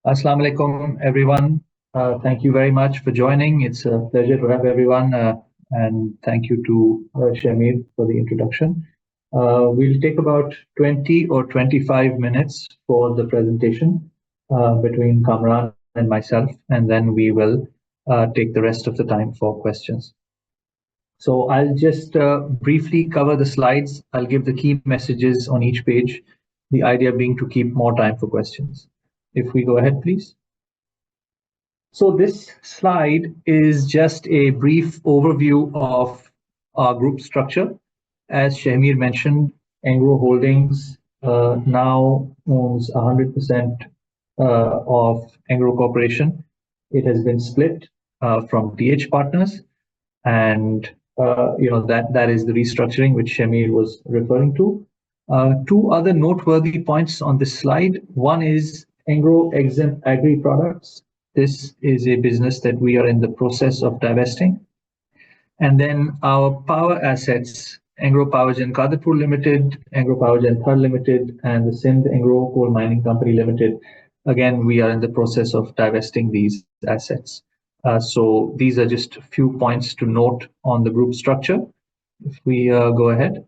Assalamu alaikum, everyone. Thank you very much for joining. It's a pleasure to have everyone, and thank you to Shamir for the introduction. We'll take about 20 or 25 minutes for the presentation between Kamran and myself, and then we will take the rest of the time for questions. So I'll just briefly cover the slides. I'll give the key messages on each page, the idea being to keep more time for questions. If we go ahead, please. So this slide is just a brief overview of our group structure. As Shahmir mentioned, Engro Holdings now owns 100% of Engro Corporation. It has been split from DH Partners, and that is the restructuring which Shahmir was referring to. Two other noteworthy points on this slide. One is Engro Exempt Agri Products. This is a business that we are in the process of divesting. And then our power assets, Engro Powergen Kadipur Limited, Engro Powergen Thar Limited, and the Sindh Engro Coal Mining Company Limited. Again, we are in the process of divesting these assets. So these are just a few points to note on the group structure. If we go ahead.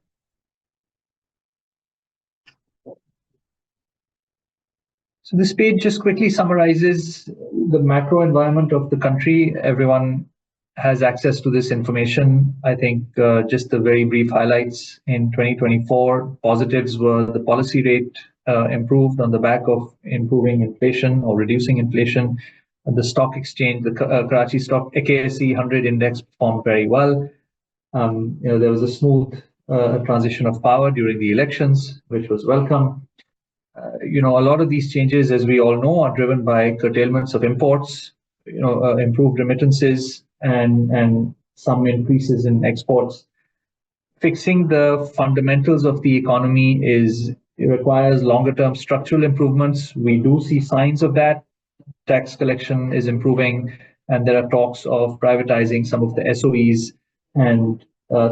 So this page just quickly summarizes the macro environment of the country. Everyone has access to this information. I think just the very brief highlights in 2024, positives were the policy rate improved on the back of improving inflation or reducing inflation. The stock exchange, the Karachi Stock KSE 100 index performed very well. There was a smooth transition of power during the elections, which was welcome. A lot of these changes, as we all know, are driven by curtailments of imports, improved remittances, and some increases in exports. Fixing the fundamentals of the economy requires longer-term structural improvements. We do see signs of that. Tax collection is improving, and there are talks of privatizing some of the SOEs and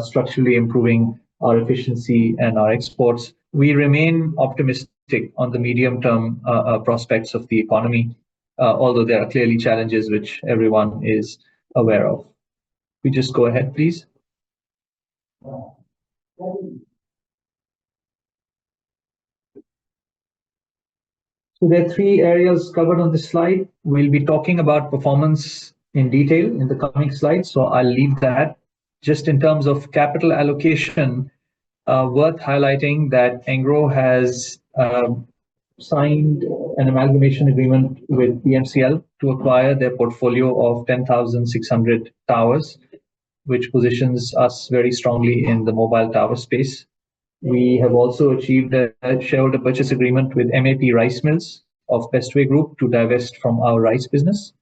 structurally improving our efficiency and our exports. We remain optimistic on the medium-term prospects of the economy, although there are clearly challenges which everyone is aware of. We just go ahead, please. So there are three areas covered on this slide. We'll be talking about performance in detail in the coming slides, so I'll leave that. Just in terms of capital allocation, worth highlighting that Engro has signed an amalgamation agreement with PMCL to acquire their portfolio of 10,600 towers, which positions us very strongly in the mobile tower space. We have also achieved a shareholder purchase agreement with MAP Rice Mills of Bestway Group to divest from our rice business.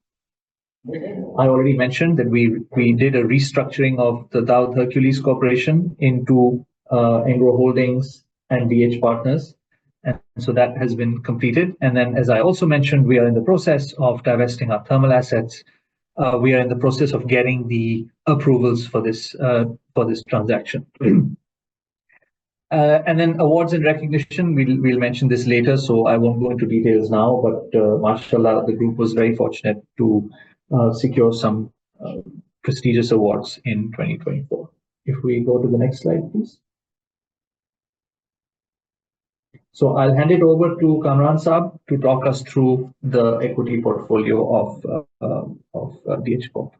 I already mentioned that we did a restructuring of the Daud Hercules Corporation into Engro Holdings and DH Partners. And so that has been completed. And then, as I also mentioned, we are in the process of divesting our thermal assets. We are in the process of getting the approvals for this transaction. And then awards and recognition, we'll mention this later, so I won't go into details now, but mashallah, the group was very fortunate to secure some prestigious awards in 2024. If we go to the next slide, please. So I'll hand it over to Kamran Saab to talk us through the equity portfolio of DH Corp.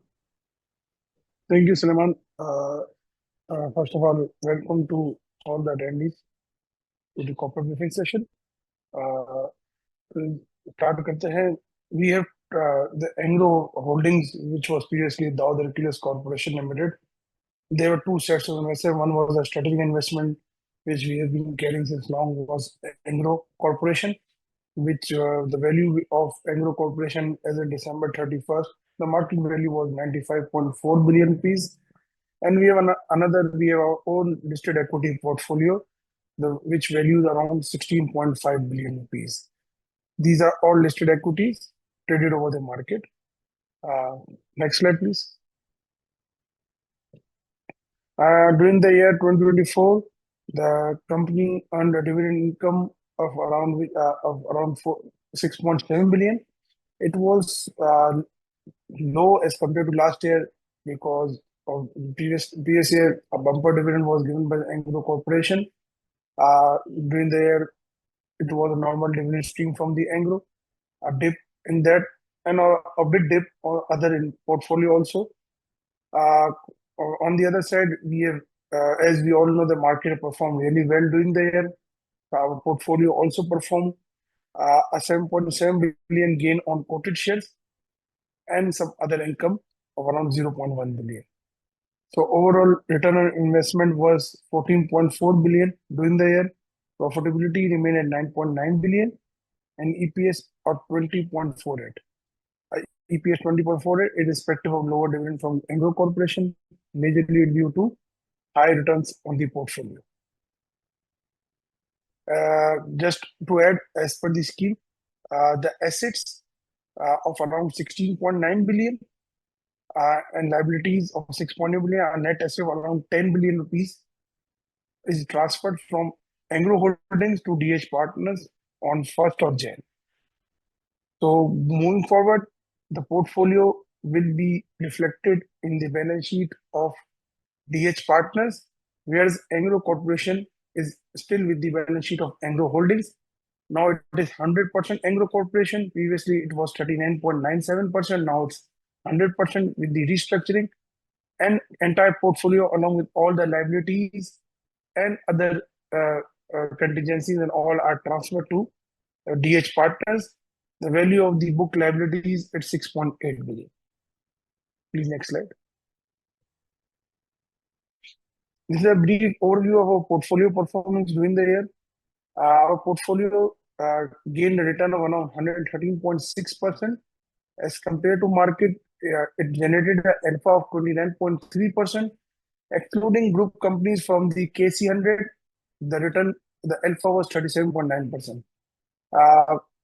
Thank you, Suleiman. First of all, welcome to all the attendees to the corporate briefing session. We have the Engro Holdings, which was previously Daud Hercules Corporation Limited. There were two sets of investment. One was a strategic investment, which we have been carrying since long, was Engro Corporation, which the value of Engro Corporation as of December 31st, the market value was 95.4 billion rupees. And we have we have our own listed equity portfolio, which values around 16.5 billion rupees. These are all listed equities traded over the market. Next slide, please. During the year 2024, the company earned a dividend income of around 6.7 billion, It was low as compared to last year because of previous year a bumper dividend was given by the Engro Corporation. During the year, it was a normal dividend stream from the Engro. A dip in that and a bit dip or other in portfolio also. Uh, on the other side, we have, as we all know, the market performed really well during the year. Our portfolio also performed a 7.7 billion gain on quoted shares and some other income of around 0.1 billion. So overall return on investment was 14.4 billion during the year. Profitability remained at 9.9 billion and EPS of 20.48. EPS 20.48 irrespective of lower dividend from Engro Corporation, majorly due to high returns on the portfolio. Just to add, as per the scheme, the assets of around 16.9 billion and liabilities of 6.8 billion, a net asset of around 10 billion rupees is transferred from Engro Holdings to DH Partners on 1st of Jan. So moving forward, the portfolio will be reflected in the balance sheet of DH Partners, whereas Engro Corporation is still with the balance sheet of Engro Holdings. Now it is 100% Engro Corporation. Previously it was 39.97%. Now it's 100% with the restructuring, and entire portfolio along with all the liabilities and other contingencies and all are transferred to DH Partners. The value of the book liabilities is 6.8 billion. Please next slide. This is a brief overview of our portfolio performance during the year. Our portfolio gained a return of around 113.6%. As compared to market, it generated an alpha of 29.3%. Excluding group companies from the KC100, the alpha was 37.9%.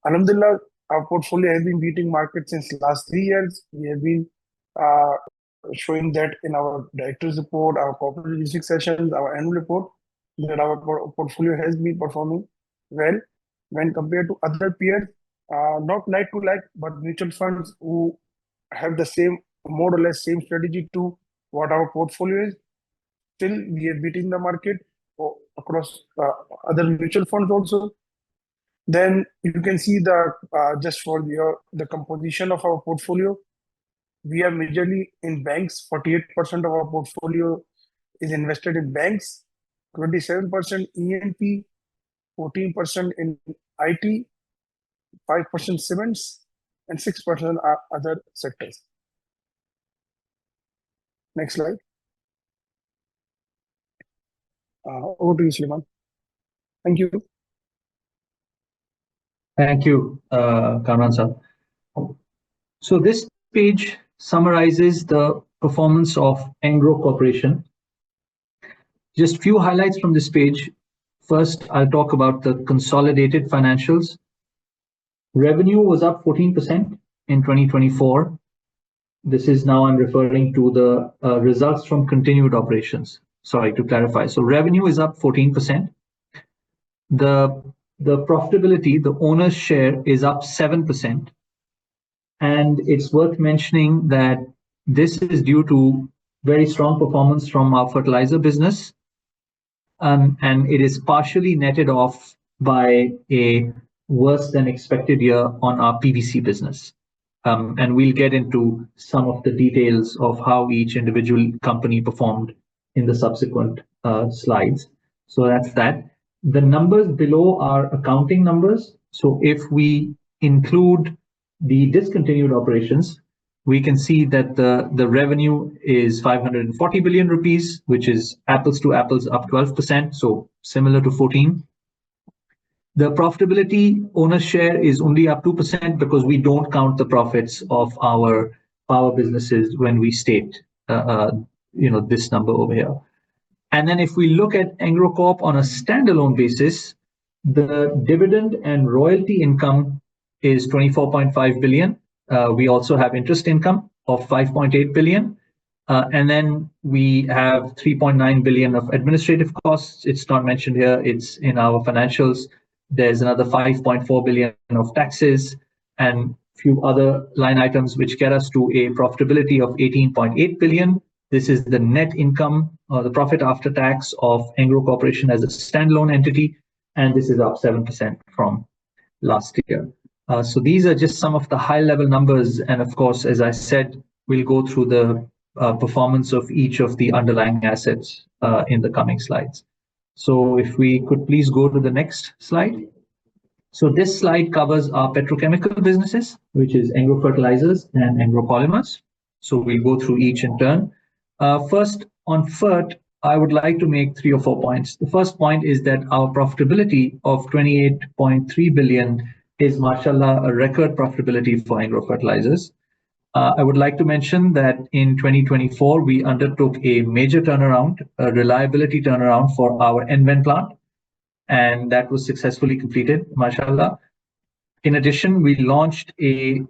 Alhamdulillah, our portfolio has been beating market since last 3 years. We have been showing that in our director's report, our corporate risk sessions, our annual report, that our portfolio has been performing well when compared to other peers, not like to like, but mutual funds who have the same, more or less same strategy to what our portfolio is. Still, we are beating the market across other mutual funds also. Then you can see the just for the composition of our portfolio. We are majorly in banks. 48% of our portfolio is invested in banks, 27% ENP, 14% in IT, 5% cements, and 6% are other sectors. Next slide. Over to you, Suleiman. Thank you. Thank you, Kamran sir. So this page summarizes the performance of Engro Corporation. Just few highlights from this page. First, I'll talk about the consolidated financials. Revenue was up 14% in 2024. This is now I'm referring to the results from continued operations. Sorry, to clarify. So revenue is up 14%. The profitability, the owner's share is up 7%. And it's worth mentioning that this is due to very strong performance from our fertilizer business. And it is partially netted off by a worse than expected year on our PVC business. And we'll get into some of the details of how each individual company performed in the subsequent slides. So that's that. The numbers below are accounting numbers. So if we include the discontinued operations, we can see that the revenue is 540 billion rupees, which is apples to apples up 12%, so similar to 14. The profitability owner's share is only up 2% because we don't count the profits of our power businesses when we state this number over here. And then if we look at Engro Corp on a standalone basis, the dividend and royalty income is 24.5 billion. We also have interest income of 5.8 billion. And then we have 3.9 billion of administrative costs. It's not mentioned here. It's in our financials. There's another 5.4 billion of taxes and few other line items which get us to a profitability of 18.8 billion. This is the net income or the profit after tax of Engro Corporation as a standalone entity, and this is up 7% from last year. So these are just some of the high level numbers. And of course, as I said, we'll go through the performance of each of the underlying assets in the coming slides. So if we could please go to the next slide. So this slide covers our petrochemical businesses, which is Engro Fertilizers and Engro Polymers. So we'll go through each in turn. First, on FERT, I would like to make 3 or 4 points. The first point is that our profitability of 28.3 billion is, mashallah, a record profitability for Engro Fertilizers. I would like to mention that in 2024, we undertook a major turnaround, a reliability turnaround for our NVEN plant, and that was successfully completed, mashallah. In addition, we launched an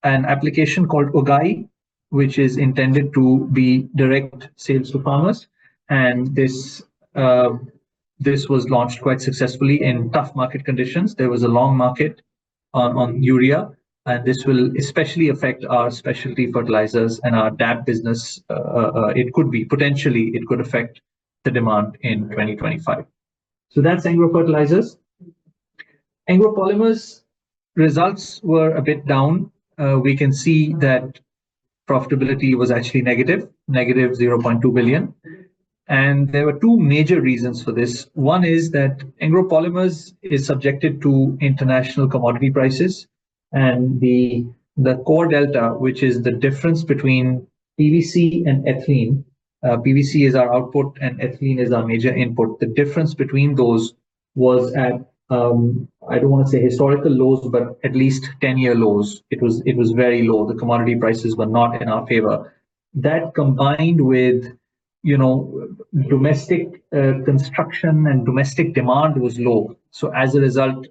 application called Ugai, which is intended to be direct sales to farmers. And this was launched quite successfully in tough market conditions. There was a long market on urea, and this will especially affect our specialty fertilizers and our DAP business. It could affect the demand in 2025. So that's Engro Fertilizers. Engro Polymers results were a bit down. We can see that profitability was actually negative 0.2 billion. And there were two major reasons for this. One is that Engro Polymers is subjected to international commodity prices, and the core delta, which is the difference between PVC and ethylene. PVC is our output and ethylene is our major input. The difference between those was at I don't want to say historical lows, but at least 10-year lows. It was very low. The commodity prices were not in our favor. That combined with domestic construction and domestic demand was low. So as a result,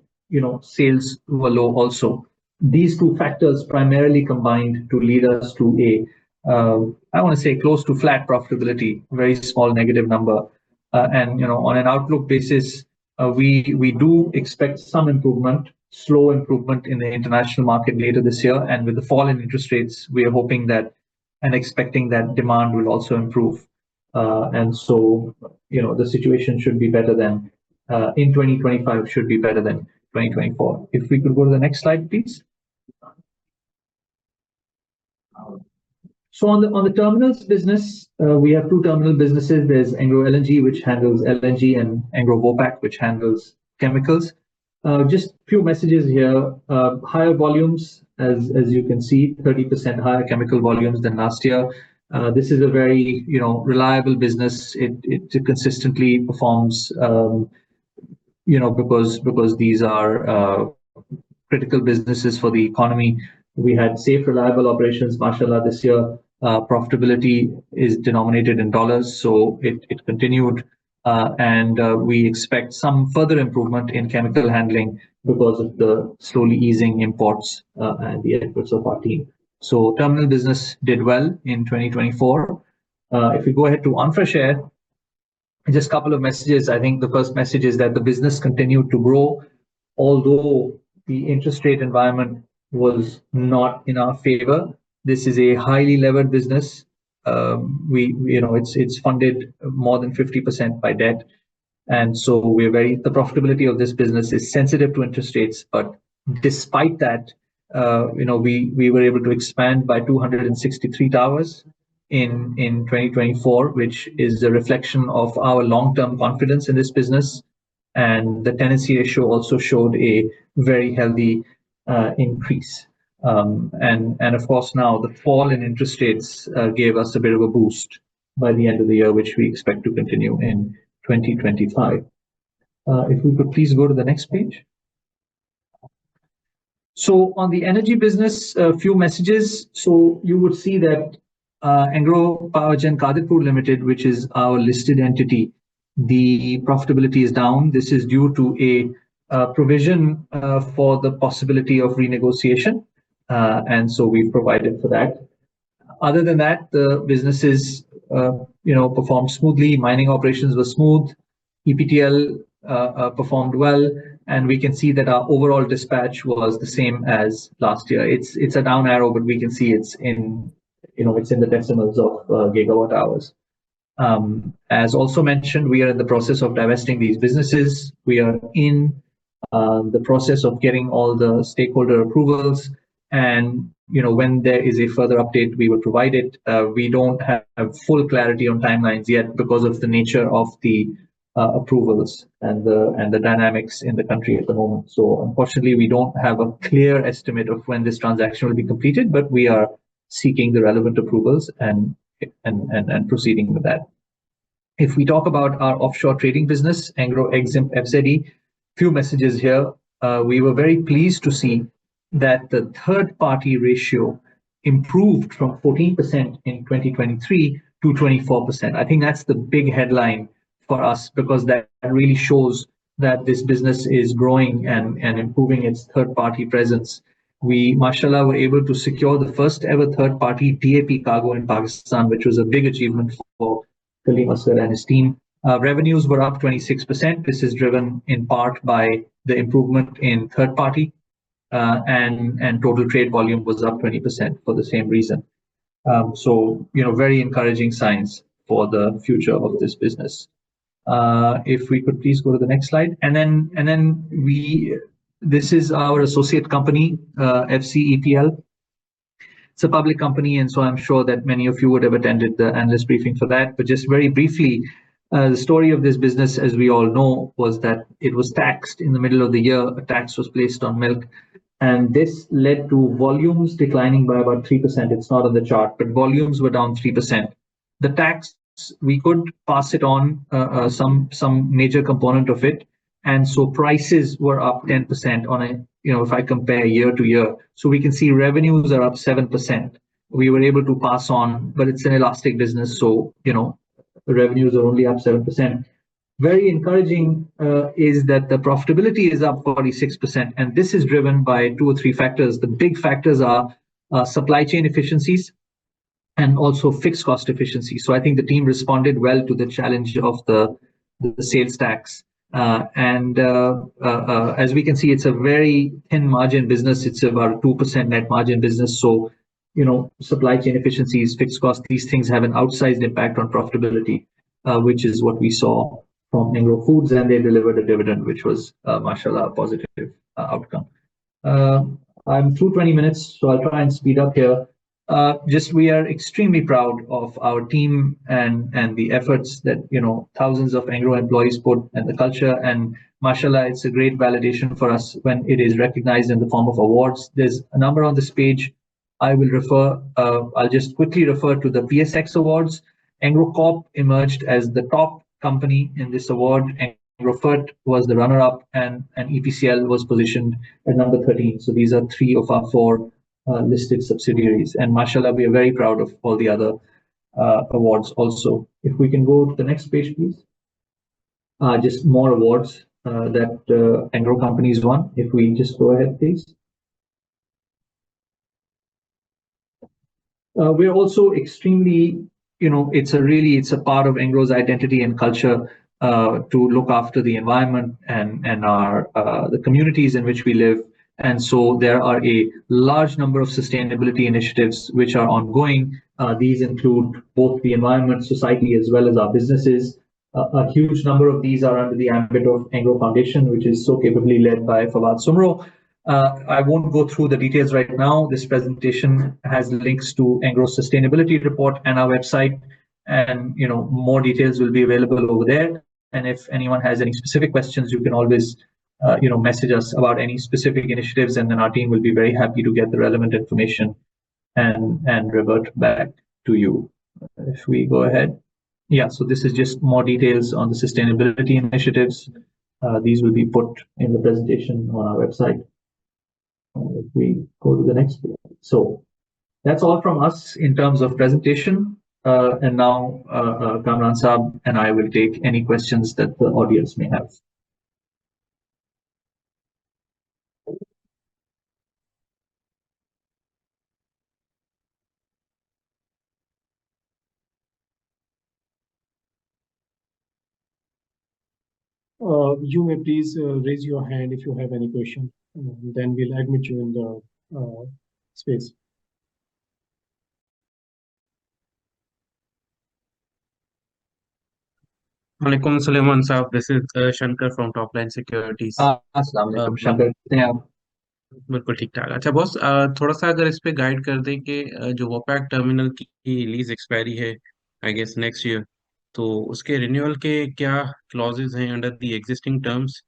sales were low also. These two factors primarily combined to lead us to I want to say close to flat profitability, very small negative number. And on an outlook basis, we do expect some improvement, slow improvement in the international market later this year. And with the fall in interest rates, we are hoping that and expecting that demand will also improve. And so, the situation should be better than in 2025 should be better than 2024. If we could go to the next slide, please. So on the terminals business, we have two terminal businesses. There's Engro LNG, which handles LNG, and Engro Vopak, which handles chemicals. Just a few messages here. Higher volumes, as you can see, 30% higher chemical volumes than last year. This is a very reliable business. It consistently performs, because these are critical businesses for the economy. We had safe, reliable operations, mashallah, this year. Profitability is denominated in dollars, so it continued. And we expect some further improvement in chemical handling because of the slowly easing imports and the efforts of our team. So terminal business did well in 2024. If we go ahead to Onfresh Air, just a couple of messages. I think the first message is that the business continued to grow, although the interest rate environment was not in our favor. This is a highly levered business. It's funded more than 50% by debt, and so the profitability of this business is sensitive to interest rates. But despite that, we were able to expand by 263 towers in 2024, which is a reflection of our long-term confidence in this business. And the tenancy ratio also showed a very healthy increase. And of course, now the fall in interest rates gave us a bit of a boost by the end of the year, which we expect to continue in 2025. If we could please go to the next page. So on the energy business, a few messages. So you would see that Engro Power Gen Kadirpur Limited, which is our listed entity, the profitability is down. This is due to a provision for the possibility of renegotiation. And so we've provided for that. Other than that, the businesses, performed smoothly. Mining operations were smooth. EPTL performed well. and we can see that our overall dispatch was the same as last year. It's a down arrow, but we can see it's in the decimals of gigawatt hours. As also mentioned, we are in the process of divesting these businesses. We are in the process of getting all the stakeholder approvals, and when there is a further update, we will provide it. We don't have full clarity on timelines yet because of the nature of the approvals and the dynamics in the country at the moment. So unfortunately, we don't have a clear estimate of when this transaction will be completed, but we are seeking the relevant approvals and proceeding with that. If we talk about our offshore trading business, Engro Exim FZE, few messages here. We were very pleased to see that the third party ratio improved from 14% in 2023 to 24%. I think that's the big headline for us, because that really shows that this business is growing and improving its third party presence. We, mashallah, were able to secure the first ever third party DAP cargo in Pakistan, which was a big achievement for Kaleem Asghar and his team. Revenues were up 26%. This is driven in part by the improvement in third party, and total trade volume was up 20% for the same reason. So, very encouraging signs for the future of this business. If we could please go to the next slide, and then this is our associate company, FCEPL. It's a public company, and so I'm sure that many of you would have attended the analyst briefing for that. But just very briefly, the story of this business, as we all know, was that it was taxed in the middle of the year. A tax was placed on milk, and this led to volumes declining by about 3%. It's not on the chart, but volumes were down 3%. The tax, we could pass it on, some major component of it, and so prices were up 10% on a, if I compare year to year. So we can see revenues are up 7%. We were able to pass on, but it's an elastic business, so the revenues are only up 7%. Very encouraging is that the profitability is up 46%, and this is driven by 2 or 3 factors. The big factors are supply chain efficiencies and also fixed cost efficiency. So I think the team responded well to the challenge of the sales tax. As we can see, it's a very thin margin business. It's about a 2% net margin business. So, supply chain efficiencies, fixed costs, these things have an outsized impact on profitability, which is what we saw from Engro Foods, and they delivered a dividend, which was, mashallah, a positive outcome. I'm through 20 minutes, so I'll try and speed up here. We are extremely proud of our team and the efforts that thousands of Engro employees put, and the culture, and mashallah, it's a great validation for us when it is recognized in the form of awards. There's a number on this page. I'll just quickly refer to the PSX awards. Engro Corp emerged as the top company in this award. Engrofert was the runner-up, and EPCL was positioned at number 13. So these are 3 of our 4 listed subsidiaries, and mashallah, we are very proud of all the other awards also. If we can go to the next page, please. Just more awards that Engro companies won. If we just go ahead, please. We're also extremely, it's a part of Engro's identity and culture to look after the environment and the communities in which we live. And so there are a large number of sustainability initiatives which are ongoing. These include both the environment, society, as well as our businesses. A huge number of these are under the ambit of Engro Foundation, which is so capably led by Fawad Sumro. I won't go through the details right now. This presentation has links to Engro's sustainability report and our website, and more details will be available over there. And if anyone has any specific questions, you can always message us about any specific initiatives, and then our team will be very happy to get the relevant information and revert back to you. If we go ahead. Yeah, so this is just more details on the sustainability initiatives. These will be put in the presentation on our website. If we go to the next page. So that's all from us in terms of presentation. And now Kamran Saab and I will take any questions that the audience may have. You may please raise your hand if you have any question. Then we'll admit you in the space. Alaikum Sulaiman Saab, this is Shankar from Topline Securities. अस्सलाम Uh, वालेकुम शंकर, कैसे हैं आप? बिल्कुल ठीक ठाक। अच्छा boss, थोड़ा सा अगर इस पे गाइड कर दें कि जो वोपैक टर्मिनल की लीज एक्सपायरी है आई गेस नेक्स्ट ईयर, तो उसके रिन्यूअल के क्या क्लॉजेज हैं अंडर द एग्जिस्टिंग टर्म्स,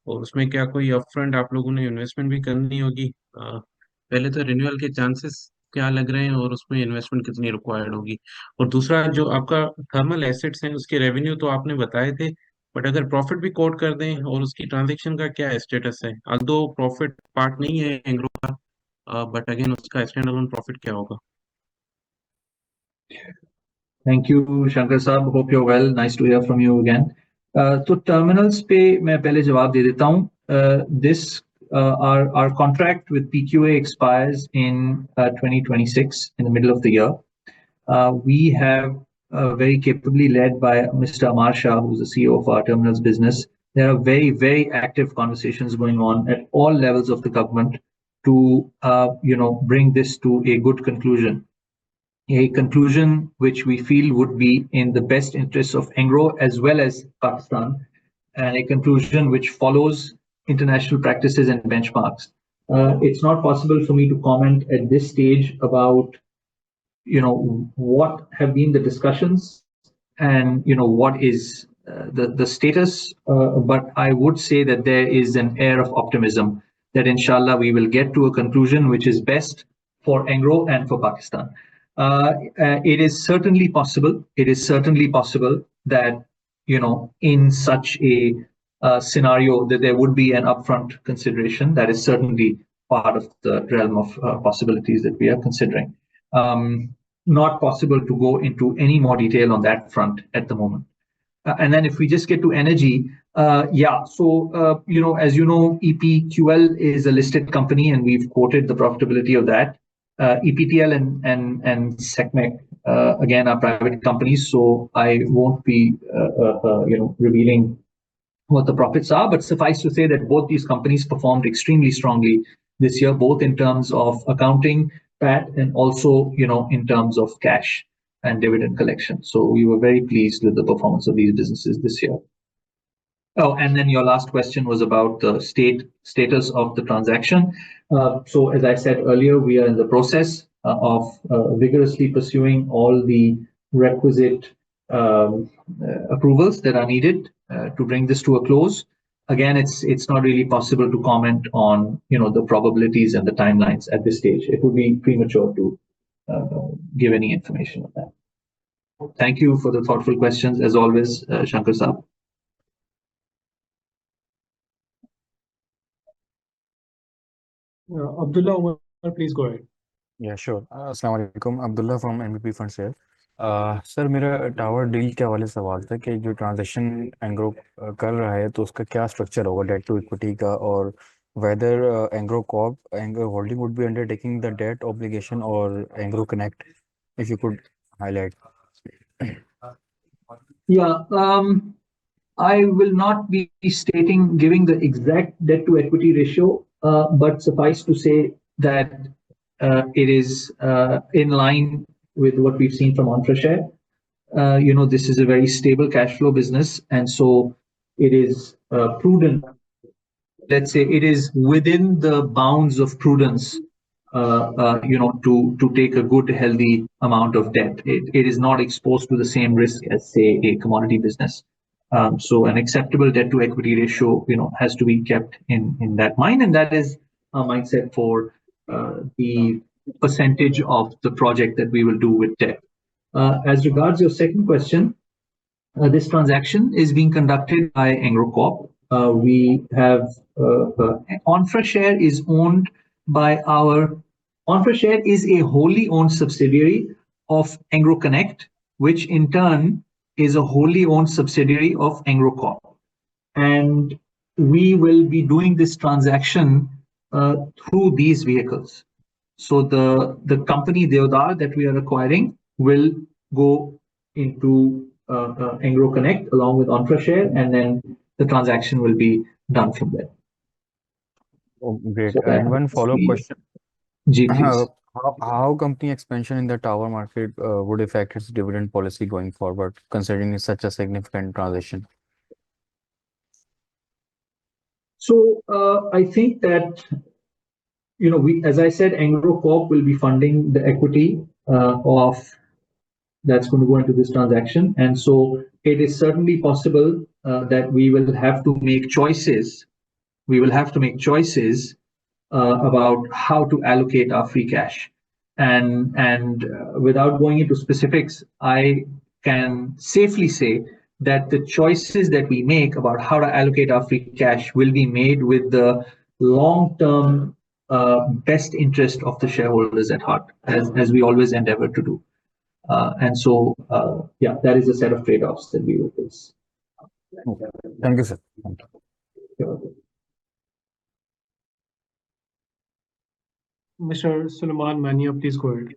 और उसमें क्या कोई अपफ्रंट आप लोगों ने इन्वेस्टमेंट भी करनी होगी? पहले तो रिन्यूअल के चांसेस क्या लग रहे हैं और उसमें इन्वेस्टमेंट कितनी रिक्वायर्ड होगी? और दूसरा, जो आपका थर्मल एसेट्स हैं उसके रेवेन्यू तो आपने बताए थे, बट अगर प्रॉफिट भी कोट कर दें और उसकी ट्रांजैक्शन का क्या स्टेटस है? दो प्रॉफिट पार्ट नहीं है एंग्रो का, बट अगेन उसका स्टैंड अलोन प्रॉफिट क्या होगा? थैंक यू शंकर साहब, hope you well, nice to hear from you again. तो टर्मिनल्स पे मैं पहले जवाब दे देता हूँ। This our contract with PQA expires in 2026 in the middle of the year. We have very capably led by Mr. Amar Shah, who's the CEO of our terminals business. There are very, very active conversations going on at all levels of the government to, bring this to a good conclusion. A conclusion which we feel would be in the best interests of Engro as well as Pakistan, and a conclusion which follows international practices and benchmarks. It's not possible for me to comment at this stage about what have been the discussions and what is the status, but I would say that there is an air of optimism that inshallah we will get to a conclusion which is best for Engro and for Pakistan. It is certainly possible, that in such a scenario that there would be an upfront consideration. That is certainly part of the realm of possibilities that we are considering. Not possible to go into any more detail on that front at the moment. And then if we just get to energy, as you know, EPQL is a listed company, and we've quoted the profitability of that. EPTL and SECMEC, again, are private companies, so I won't be, revealing what the profits are, but suffice to say that both these companies performed extremely strongly this year, both in terms of accounting, PAT, and also, in terms of cash and dividend collection. So we were very pleased with the performance of these businesses this year. Oh, and then your last question was about the status of the transaction. So as I said earlier, we are in the process of vigorously pursuing all the requisite approvals that are needed to bring this to a close. Again, it's not really possible to comment on the probabilities and the timelines at this stage. It would be premature to give any information on that. Thank you for the thoughtful questions, as always, Shankar Saab. Abdullah Umar, please go ahead. या sure. अस्सलाम वालेकुम, Abdullah from MBP fund share. Sir, मेरा tower deal के हवाले से सवाल था कि जो ट्रांजैक्शन एंग्रो कर रहा है तो उसका क्या स्ट्रक्चर होगा डेट टू इक्विटी का, और whether Engro corp Engro holding would be undertaking the debt obligation और Engro connect, if you could highlight. I will not be giving the exact debt to equity ratio, but suffice to say that it is in line with what we've seen from Ontrashare. This is a very stable cash flow business, and so it is prudent. Let's say it is within the bounds of prudence, to take a good, healthy amount of debt. It is not exposed to the same risk as, say, a commodity business. So an acceptable debt to equity ratio, has to be kept in that mind, and that is our mindset for the percentage of the project that we will do with debt. As regards your second question, this transaction is being conducted by Engro Corp. We have Ontrashare is owned by Ontrashare is a wholly owned subsidiary of Engro Connect, which in turn is a wholly owned subsidiary of Engro Corp. And we will be doing this transaction through these vehicles. So the company Deodar that we are acquiring will go into Engro Connect along with Ontrashare, and then the transaction will be done from there. Oh, great. So And one that's follow-up the question. G, please. How company expansion in the tower market would affect its dividend policy going forward, considering it's such a significant transition? So I think that, as I said, Engro Corp will be funding the equity of that's going to go into this transaction, and so it is certainly possible that we will have to make choices. We will have to make choices about how to allocate our free cash. And without going into specifics, I can safely say that the choices that we make about how to allocate our free cash will be made with the long-term best interest of the shareholders at heart, as we always endeavor to do. And so, yeah, that is a set of trade-offs that we will face. Okay. Thank you, sir. Thank you. Mr. Suleiman Mania, please go ahead.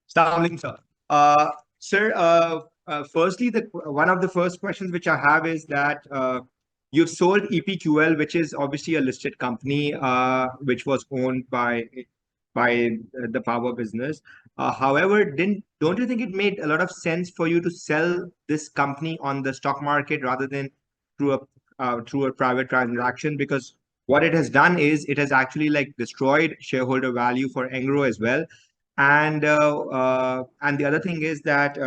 Assalamualaikum, sir. Sir, firstly, one of the first questions which I have is that you've sold EPQL, which is obviously a listed company, which was owned by the power business. However, don't you think it made a lot of sense for you to sell this company on the stock market rather than through a private transaction? Because what it has done is it has actually like destroyed shareholder value for Engro as well. And the other thing is that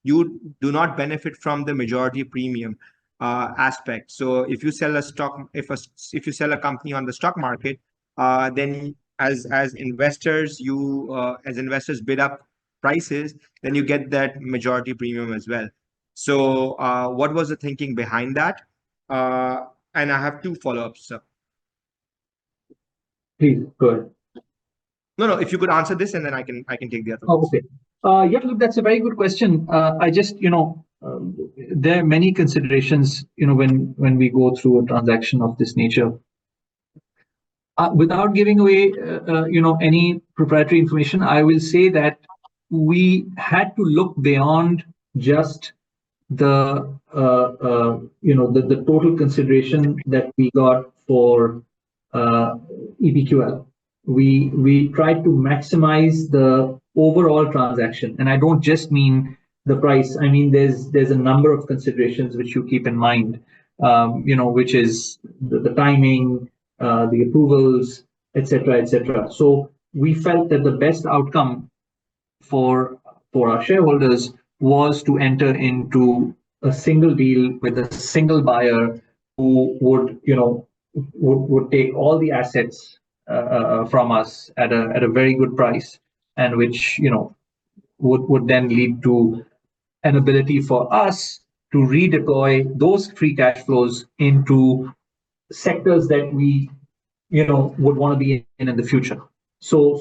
you do not benefit from the majority premium aspect. So if you sell a stock, if you sell a company on the stock market, then as investors, as investors bid up prices, then you get that majority premium as well. So what was the thinking behind that? And I have two follow-ups, sir. Please go ahead. No, if you could answer this, and then I can take the other. Oh, okay. Yeah, look, that's a very good question. I just, there are many considerations, when we go through a transaction of this nature. Without giving away, any proprietary information, I will say that we had to look beyond just the total consideration that we got for EPQL. We tried to maximize the overall transaction, and I don't just mean the price. I mean there's a number of considerations which you keep in mind, which is the timing, the approvals, etc., etc. So we felt that the best outcome for our shareholders was to enter into a single deal with a single buyer who would take all the assets from us at a very good price, and which would then lead to an ability for us to redeploy those free cash flows into sectors that we would want to be in the future. So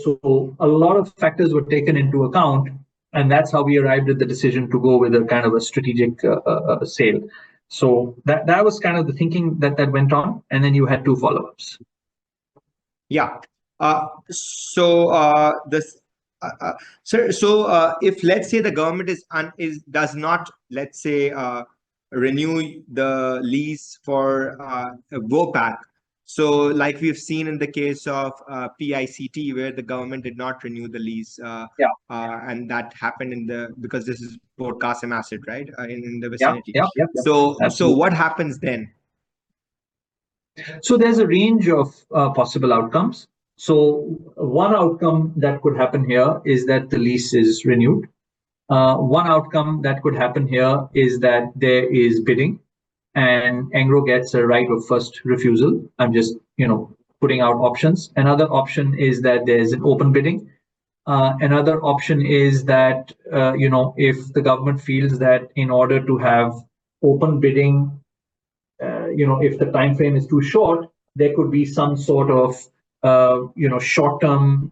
a lot of factors were taken into account, and that's how we arrived at the decision to go with a kind of a strategic sale. So that was kind of the thinking that went on, and then you had two follow-ups. Yeah. So if let's say the government does not, let's say, renew the lease for WOPAC. So like we've seen in the case of PICT, where the government did not renew the lease, and that happened because this is Port Qasim asset, right, in the vicinity. Yeah. So Absolutely. what happens then? So there's a range of possible outcomes. So one outcome that could happen here is that the lease is renewed. One outcome that could happen here is that there is bidding, and Engro gets a right of first refusal. I'm just, putting out options. Another option is that there's an open bidding. Another option is that, if the government feels that in order to have open bidding, if the time frame is too short, there could be some sort of, short-term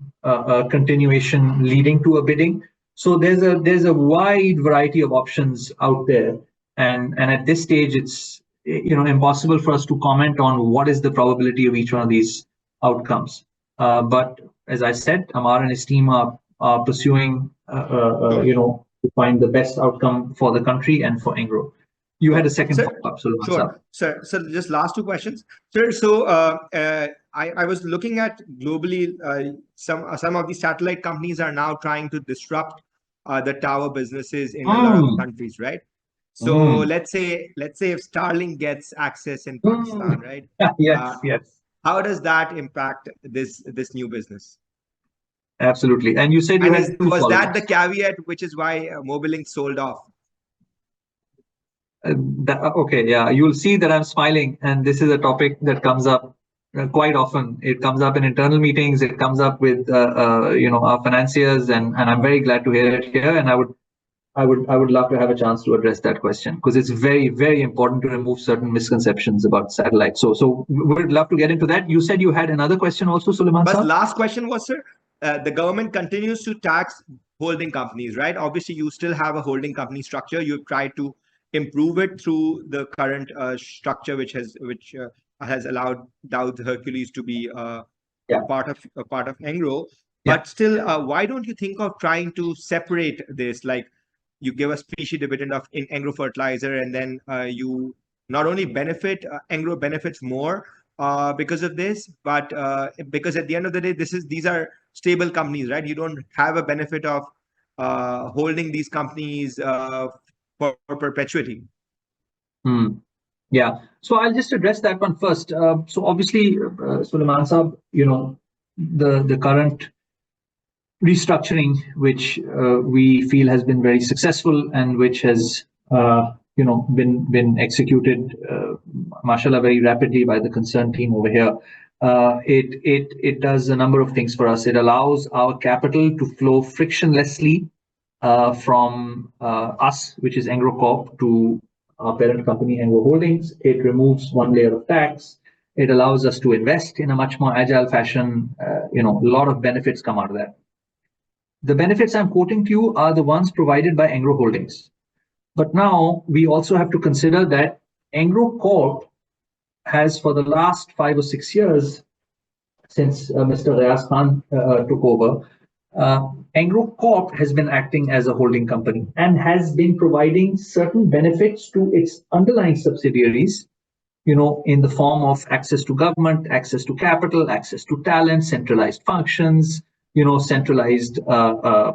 continuation leading to a bidding. So there's a wide variety of options out there, and at this stage, it's impossible for us to comment on what is the probability of each one of these outcomes. But as I said, Amar and his team are pursuing, to find the best outcome for the country and for Engro. You had a second Sir, follow-up, Sulaiman sure, Saab. sir. So just last two questions, sir. So I was looking at globally, some of the satellite companies are now trying to disrupt the tower businesses in a lot of countries, right? So let's say if Starlink gets access in Pakistan, right? Yes, yes. How does that impact this new business? Absolutely. And you said you And had two was that the follow-ups. caveat, which is why Mobilink sold off? Okay, yeah, you'll see that I'm smiling, and this is a topic that comes up quite often. It comes up in internal meetings. It comes up with our financiers, and I'm very glad to hear it here. And I would love to have a chance to address that question because it's very, very important to remove certain misconceptions about satellites. So we'd love to get into that. You said you had another question also, Sulaiman But Saab? last question was, sir, the government continues to tax holding companies, right? Obviously, you still have a holding company structure. You've tried to improve it through the current structure, which has allowed Dowd Hercules to be Yeah. a part of Engro. Yeah. But still, why don't you think of trying to separate this? Like you give a specie dividend of in Engro fertilizer, and then you not only benefit, Engro benefits more because of this, but because at the end of the day, these are stable companies, right? You don't have a benefit of holding these companies for perpetuity. Yeah. So I'll just address that one first. So obviously, Sulaiman Saab, the current restructuring, which we feel has been very successful and which has been executed, mashallah, very rapidly by the concerned team over here. It does a number of things for us. It allows our capital to flow frictionlessly from us, which is Engro Corp, to our parent company, Engro Holdings. It removes one layer of tax. It allows us to invest in a much more agile fashion. A lot of benefits come out of that. The benefits I'm quoting to you are the ones provided by Engro Holdings. But now we also have to consider that Engro Corp has, for the last 5 or 6 years, since Mr. Rayas Khan took over, Engro Corp has been acting as a holding company and has been providing certain benefits to its underlying subsidiaries, in the form of access to government, access to capital, access to talent, centralized functions, centralized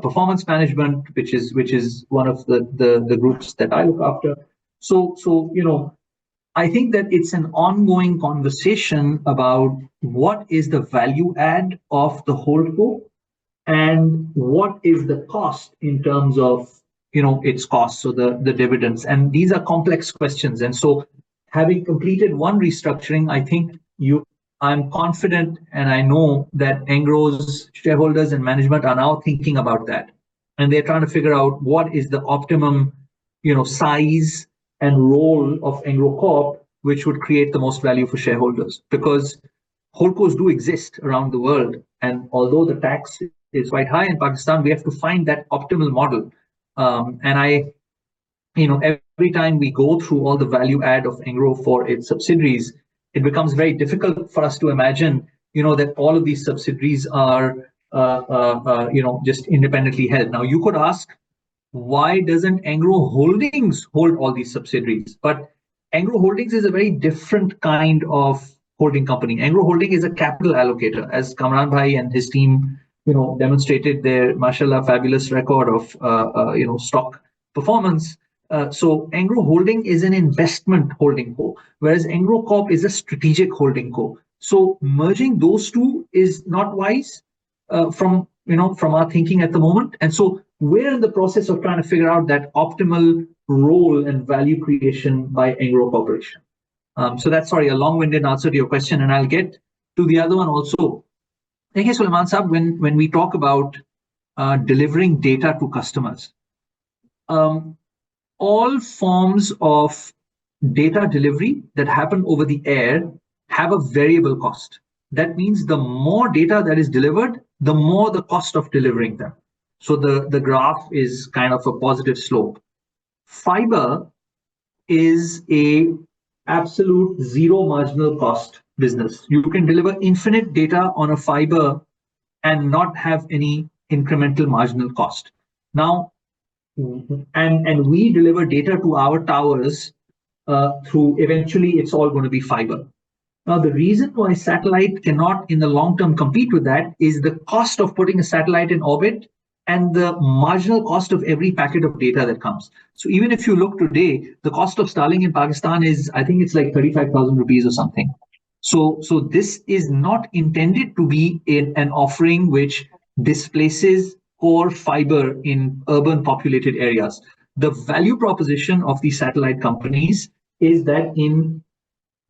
performance management, which is one of the groups that I look after. So I think that it's an ongoing conversation about what is the value add of the holdco and what is the cost in terms of its costs, so the dividends. And these are complex questions. And so having completed one restructuring, I think I'm confident and I know that Engro's shareholders and management are now thinking about that. And they're trying to figure out what is the optimum, size and role of Engro Corp, which would create the most value for shareholders. Because holdcos do exist around the world. And although the tax is quite high in Pakistan, we have to find that optimal model. And every time we go through all the value add of Engro for its subsidiaries, it becomes very difficult for us to imagine, that all of these subsidiaries are, just independently held. Now, you could ask, why doesn't Engro Holdings hold all these subsidiaries? But Engro Holdings is a very different kind of holding company. Engro Holding is a capital allocator, as Kamran Bhai and his team, demonstrated their, mashallah, fabulous record of, stock performance. So Engro Holding is an investment holding co, whereas Engro Corp is a strategic holding co. So merging those two is not wise from our thinking at the moment. And so we're in the process of trying to figure out that optimal role and value creation by Engro Corporation. So that's, sorry, a long-winded answer to your question, and I'll get to the other one also. Thank you, Sulaiman Saab. When we talk about delivering data to customers, all forms of data delivery that happen over the air have a variable cost. That means the more data that is delivered, the more the cost of delivering them. So the graph is kind of a positive slope. Fiber is a absolute zero marginal cost business. You can deliver infinite data on a fiber and not have any incremental marginal cost. Now, and we deliver data to our towers through eventually it's all going to be fiber. Now, the reason why satellite cannot in the long term compete with that is the cost of putting a satellite in orbit and the marginal cost of every packet of data that comes. So even if you look today, the cost of Starlink in Pakistan is, I think it's like 35,000 rupees or something. So this is not intended to be an offering which displaces core fiber in urban populated areas. The value proposition of these satellite companies is that in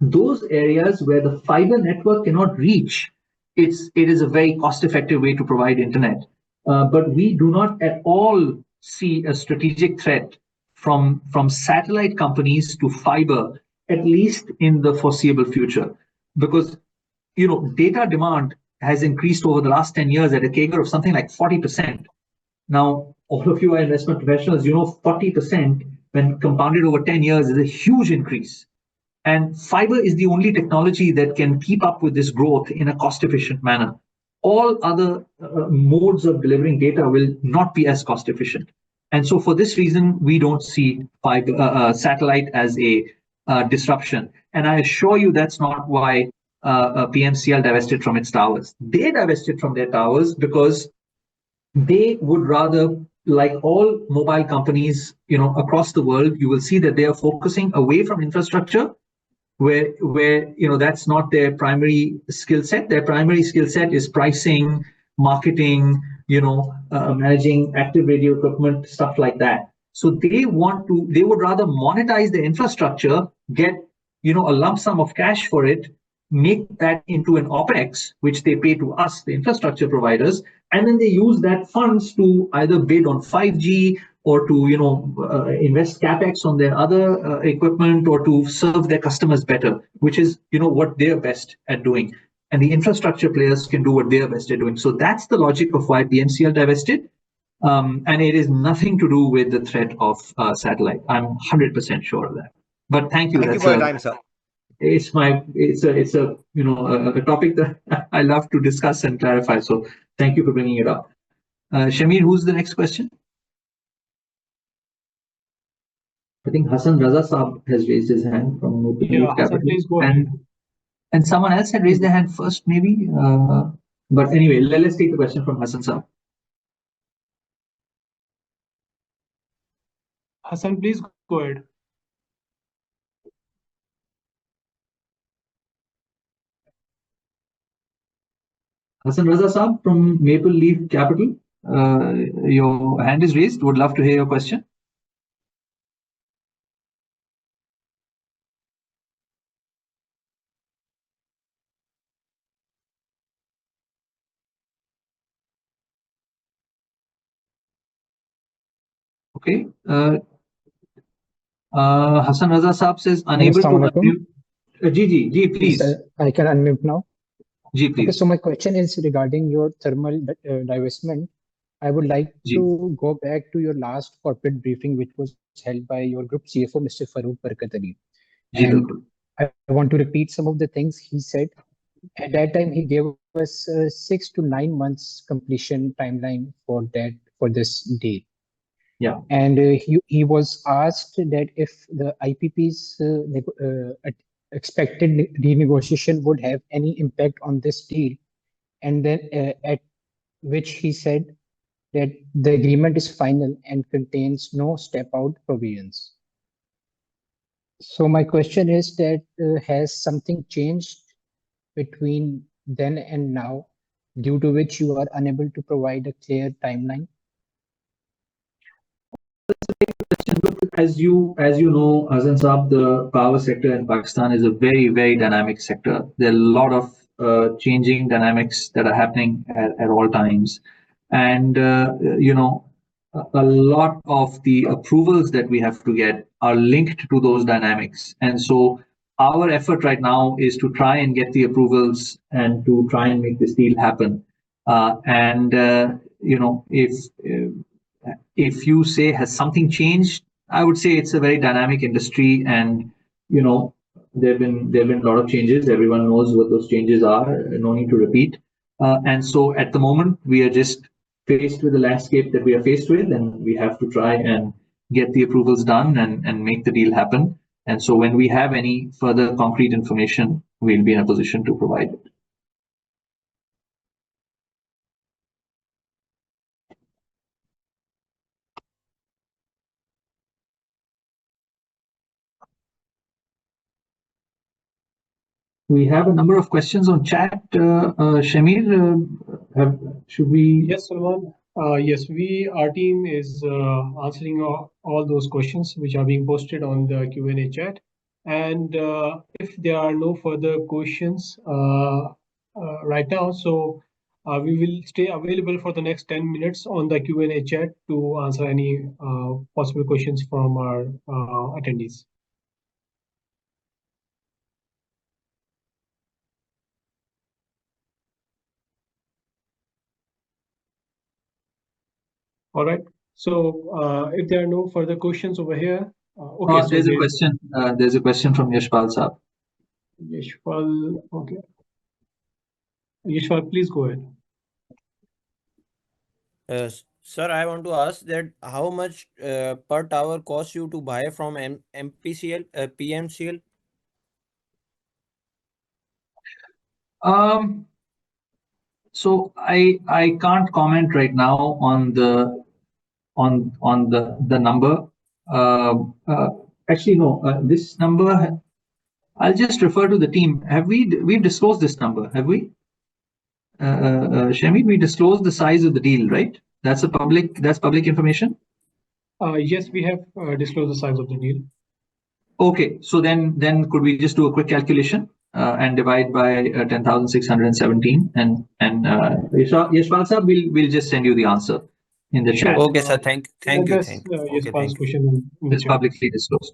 those areas where the fiber network cannot reach, it is a very cost-effective way to provide internet. But we do not at all see a strategic threat from satellite companies to fiber, at least in the foreseeable future, because data demand has increased over the last 10 years at a CAGR of something like 40%. Now, all of you are investment professionals, 40% when compounded over 10 years is a huge increase. And fiber is the only technology that can keep up with this growth in a cost efficient manner. All other modes of delivering data will not be as cost efficient. And so for this reason, we don't see fiber, satellite as a disruption. And I assure you that's not why PMCL divested from its towers. They divested from their towers because they would rather, like all mobile companies, across the world, you will see that they are focusing away from infrastructure where that's not their primary skill set. Their primary skill set is pricing, marketing, managing active radio equipment, stuff like that. So they would rather monetize the infrastructure, get a lump sum of cash for it, make that into an OPEX, which they pay to us, the infrastructure providers, and then they use that funds to either bid on 5G or to invest capex on their other equipment, or to serve their customers better, which is what they're best at doing. And the infrastructure players can do what they're best at doing. So that's the logic of why PMCL divested. And it is nothing to do with the threat of satellite. I'm 100% sure of that. But thank you. Thank you for your time, sir. It's a a topic that I love to discuss and clarify. So thank you for bringing it up. Shamir, who's the next question? I think Hassan Raza Saab has raised his hand from Maple Leaf Capital. Please go ahead. And someone else had raised their hand first, maybe. But anyway, let's take the question from Hassan Saab. Hassan, please go ahead. Hassan Raza Saab from Maple Leaf Capital. Your hand is raised. Would love to hear your question. Okay. Hassan Raza Saab says unable to unmute. Ji, please. Yes, I can unmute now. Ji, please. Okay, so my question is regarding your thermal divestment. I would like to go back to your last corporate briefing, which was held by your group CFO, Mr. Farooq Barkat Ali. And I want to repeat some of the things he said. At that time, he gave us 6 to 9 months completion timeline for this deal. Yeah. And he was asked that if the IPP's expected renegotiation would have any impact on this deal, and then at which he said that the agreement is final and contains no step out provisions. So my question is that has something changed between then and now, due to which you are unable to provide a clear timeline? As you know, Azan Saab, the power sector in Pakistan is a very, very dynamic sector. There are a lot of changing dynamics that are happening at all times. And, a lot of the approvals that we have to get are linked to those dynamics. And so our effort right now is to try and get the approvals and to try and make this deal happen. If you say, has something changed? I would say it's a very dynamic industry, and there've been a lot of changes. Everyone knows what those changes are. No need to repeat. And so at the moment, we are just faced with the landscape that we are faced with, and we have to try and get the approvals done and make the deal happen. And so when we have any further concrete information, we'll be in a position to provide it. We have a number of questions on chat. Shamir, should we? Yes, Salman. Yes, our team is answering all those questions which are being posted on the Q&A chat. And if there are no further questions right now, so we will stay available for the next 10 minutes on the Q&A chat to answer any possible questions from our attendees. All right. So if there are no further questions over here, okay. So there's a question. There's a question from Yashpal Saab. Yashpal, okay. Yashpal, please go ahead. Sir, I want to ask that how much per tower costs you to buy from MPCL, PMCL? So I can't comment right now on the number. Actually, no. This number, I'll just refer to the team. Have we've disclosed this number? Have we? Shami, we disclosed the size of the deal, right? That's public information. Yes, we have disclosed the size of the deal. Okay, so then could we just do a quick calculation and divide by 10,617 and Yashpal sir, we'll just send you the answer in the chat. Okay, sir. Thank you. Yashpal's question in the It's chat. publicly disclosed.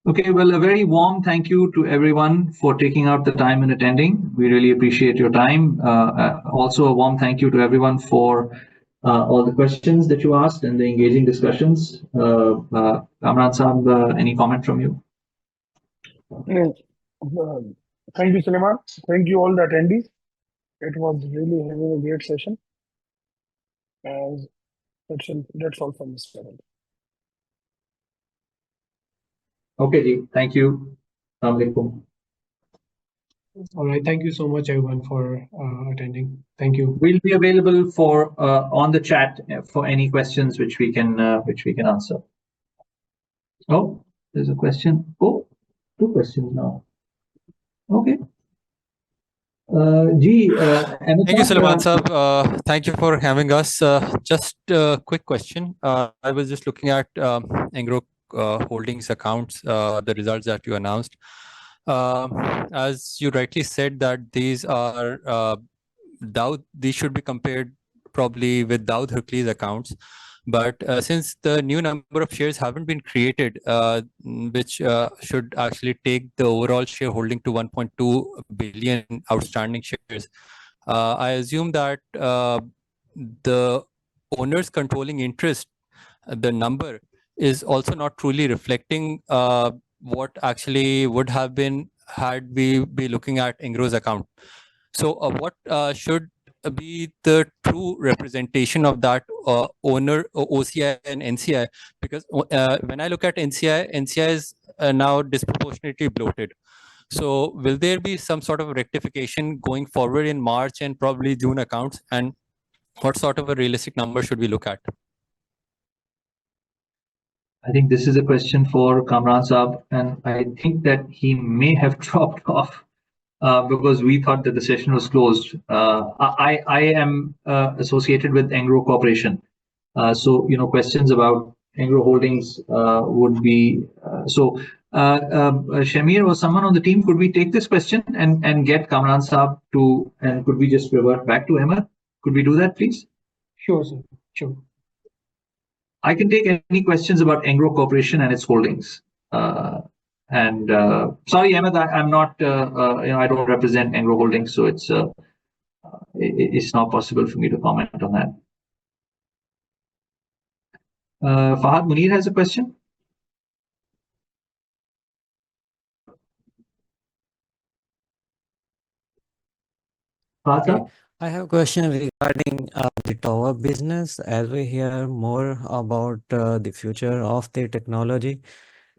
Okay, well, a very warm thank you to everyone for taking out the time and attending. We really appreciate your time. Also, a warm thank you to everyone for all the questions that you asked and the engaging discussions. Kamran Saab, any comment from you? Thank you, Suleiman. Thank you all the attendees. It was really having a great session. That's all from this panel. Okay, Ji. Thank you. Assalamu alaikum. All right. Thank you so much, everyone, for attending. Thank you. We'll be available for on the chat for any questions which we can answer. Oh, there's a question. Oh, two questions now. Okay. Thank you, Sulaiman Saab. Thank you for having us. Just a quick question. I was just looking at Engro Holdings accounts, the results that you announced. As you rightly said, that these are these should be compared probably with Daud Hercules accounts. But since the new number of shares haven't been created, which should actually take the overall shareholding to 1.2 billion outstanding shares, I assume that the owners controlling interest, the number, is also not truly reflecting what actually would have been had we be looking at Engro's account. So what should be the true representation of that owner, OCI and NCI? Because when I look at NCI is now disproportionately bloated. So will there be some sort of rectification going forward in March and probably June accounts? And what sort of a realistic number should we look at? I think this is a question for Kamran Saab, and I think that he may have dropped off because we thought that the session was closed. I am associated with Engro Corporation, so questions about Engro Holdings would be so. Shamir or someone on the team, could we take this question and get Kamran Saab to, and could we just revert back to Ahmed? Could we do that, please? Sure, sir. Sure. I can take any questions about Engro Corporation and its holdings. Sorry, Ahmed, I'm not. I don't represent Engro Holdings, so it's not possible for me to comment on that. Fahad Munir has a question. Okay. I have a question regarding the tower business. As we hear more about the future of the technology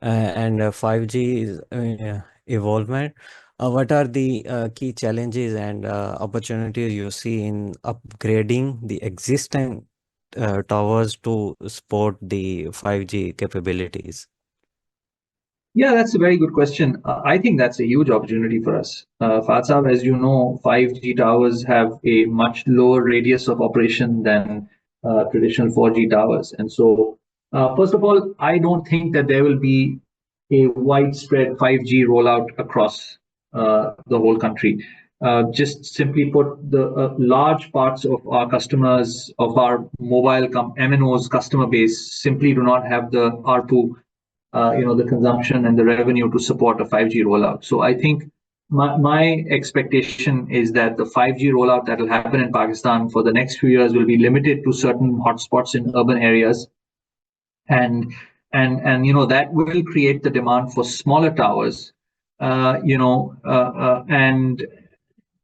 and 5G is evolvement, what are the key challenges and opportunities you see in upgrading the existing towers to support the 5G capabilities? Yeah, that's a very good question. I think that's a huge opportunity for us. Fatsab, as you know, 5G towers have a much lower radius of operation than traditional 4G towers. And so, first of all, I don't think that there will be a widespread 5G rollout across the whole country. Just simply put, the large parts of our customers, of our mobile MNOs customer base, simply do not have the ARPU, the consumption and the revenue to support a 5G rollout. So I think my expectation is that the 5G rollout that will happen in Pakistan for the next few years will be limited to certain hotspots in urban areas, and that will create the demand for smaller towers, and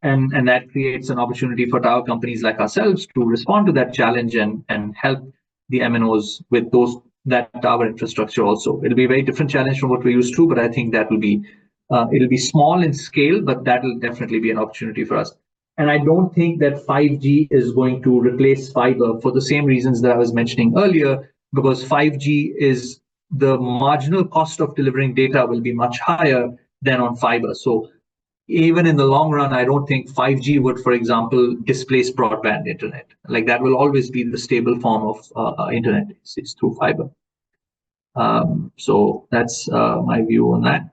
that creates an opportunity for tower companies like ourselves to respond to that challenge and help the MNOs with that tower infrastructure also. It'll be a very different challenge from what we're used to, but I think that will be it'll be small in scale, but that will definitely be an opportunity for us. And I don't think that 5G is going to replace fiber for the same reasons that I was mentioning earlier, because 5G is the marginal cost of delivering data will be much higher than on fiber. So even in the long run, I don't think 5G would, for example, displace broadband internet. Like that will always be the stable form of internet is through fiber. So that's my view on that.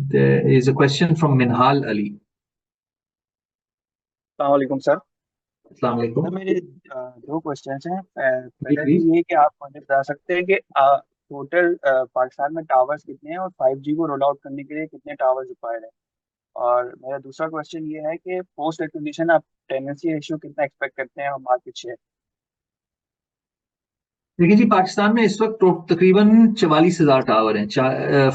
There is a question from Minhal Ali. अस्सलाम वालेकुम sir. अस्सलाम वालेकुम। Sir मेरे दो questions हैं। पहले तो ये कि आप मुझे बता सकते हैं कि टोटल पाकिस्तान में टावर्स कितने हैं और 5G को रोल आउट करने के लिए कितने टावर्स रिक्वायर्ड है। और मेरा दूसरा क्वेश्चन ये है कि पोस्ट एक्विजिशन आप टेनेंसी रेशियो कितना एक्सपेक्ट करते हैं और मार्केट शेयर। देखिए जी, पाकिस्तान में इस वक्त तकरीबन 44,000 टावर हैं,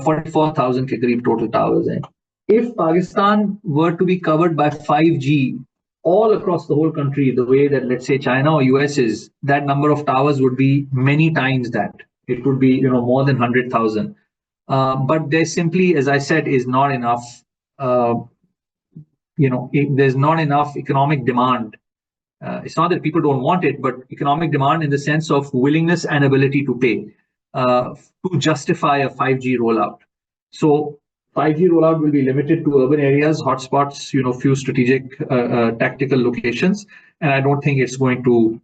44,000 के करीब टोटल टावर्स हैं. If Pakistan were to be covered by 5G all across the whole country, the way that let's say China or US is, that number of towers would be many times that. It would be more than 100,000. But there simply, as I said, is not enough. There's not enough economic demand. It's not that people don't want it, but economic demand in the sense of willingness and ability to pay to justify a 5G rollout. So 5G rollout will be limited to urban areas, hotspots, few strategic tactical locations, and I don't think it's going to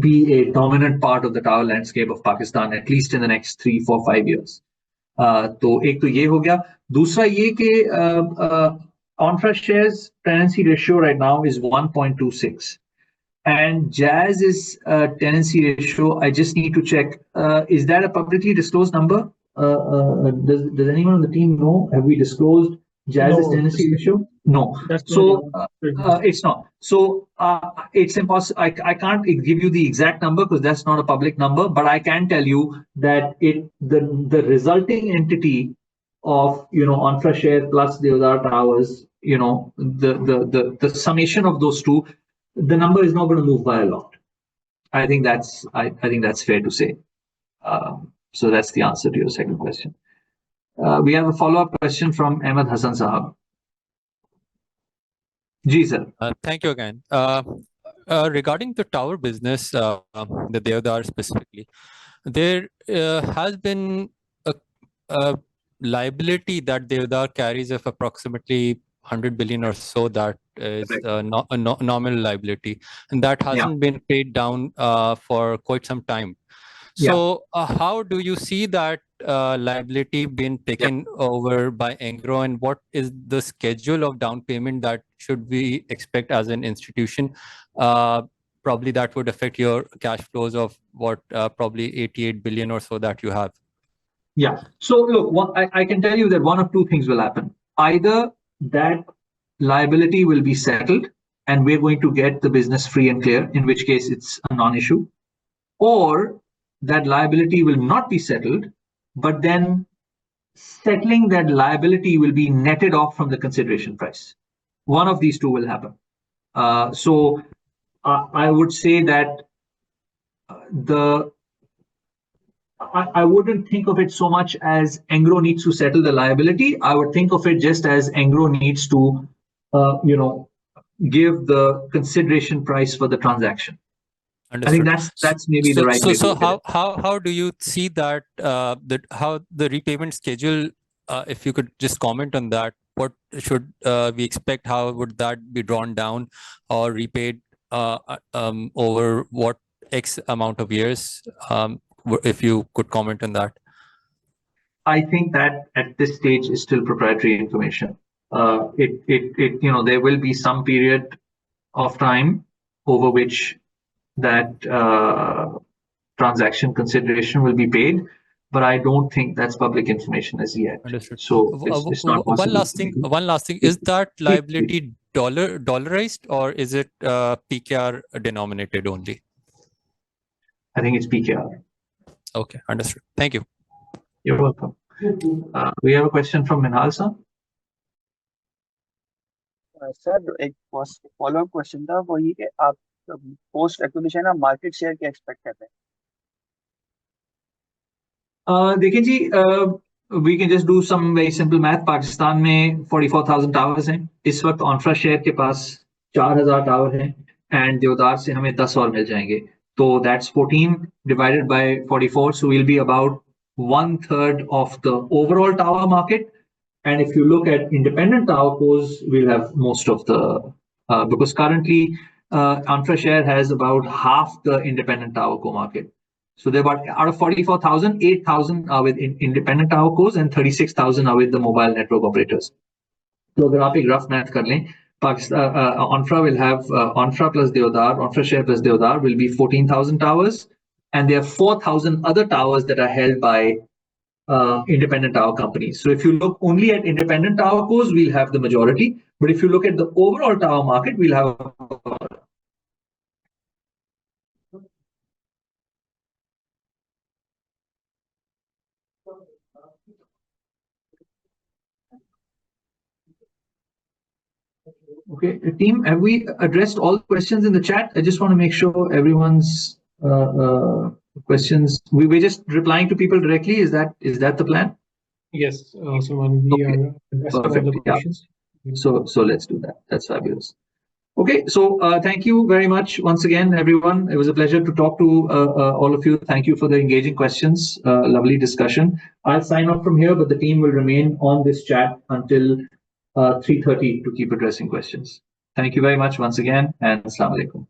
be a dominant part of the tower landscape of Pakistan, at least in the next 3, 4, 5 years. तो एक तो ये हो गया. दूसरा ये कि Ontra shares tenancy ratio right now is 1.26, and Jazz is tenancy ratio. I just need to check. Is that a publicly disclosed number? Does anyone on the team know? Have we disclosed Jazz's tenancy ratio? No. So it's not. So it's impossible. I can't give you the exact number because that's not a public number. But I can tell you that the resulting entity of Ontra share plus the other towers, the summation of those two, the number is not going to move by a lot. I think that's fair to say. So that's the answer to your second question. We have a follow-up question from Ahmed Hassan Sahab. Ji sir. Thank you again. Regarding the tower business, the Deodar specifically, there has been a liability that Deodar carries of approximately 100 billion or so. That is a nominal liability, and that hasn't been paid down for quite some time. So how do you see that liability being taken over by Engro, and what is the schedule of down payment that should we expect as an institution? Probably that would affect your cash flows of what probably 88 billion or so that you have. Yeah. So look, I can tell you that one of two things will happen. Either that liability will be settled and we're going to get the business free and clear, in which case it's a non-issue, or that liability will not be settled, but then settling that liability will be netted off from the consideration price. one of these two will happen. So I would say that I wouldn't think of it so much as Engro needs to settle the liability. I would think of it just as Engro needs to, give the consideration price for the transaction. Understood. I think that's maybe the right way to look at it. How do you see that how the repayment schedule? If you could just comment on that, what should we expect? How would that be drawn down or repaid over what X amount of years? If you could comment on that. I think that at this stage is still proprietary information. There will be some period of time over which that transaction consideration will be paid, but I don't think that's public information as yet. Understood. So it's not possible. One last thing. Is that liability dollarized or is it PKR denominated only? I think it's PKR. Okay, understood. Thank you. You're welcome. We have a question from Minhal sir. Sir एक follow up question था वो ये कि आप post acquisition आप market share क्या expect करते हैं? देखिए जी, we can just do some very simple math. Pakistan में 44,000 टावर्स हैं. इस वक्त ऑनफ्रा शेयर के पास 4,000 टावर हैं एंड देवदार से हमें 10 और मिल जाएंगे. तो that's 14 divided by 44, so we'll be about 1/3 of the overall tower market. And if you look at independent tower cos, we'll have most of the because currently Anfra share has about half the independent tower co market. So they're about out of 44,000, 8,000 are with independent tower cos and 36,000 are with the mobile network operators. So अगर आप एक rough math कर लें, Anfra will have Anfra plus Deodar, Anfra share plus Deodar will be 14,000 towers, and there are 4,000 other towers that are held by independent tower companies. So if you look only at independent tower cos, we'll have the majority. But if you look at the overall tower market, we'll have okay, team, have we addressed all questions in the chat? I just want to make sure everyone's questions. We were just replying to people directly. Is that the plan? Yes, Salman, we are addressing all the questions. Yeah. So let's do that. That's fabulous. Okay, so thank you very much once again, everyone. It was a pleasure to talk to all of you. Thank you for the engaging questions. Lovely discussion. I'll sign off from here, but the team will remain on this chat until 3:30 to keep addressing questions. Thank you very much once again, and Assalamu alaikum.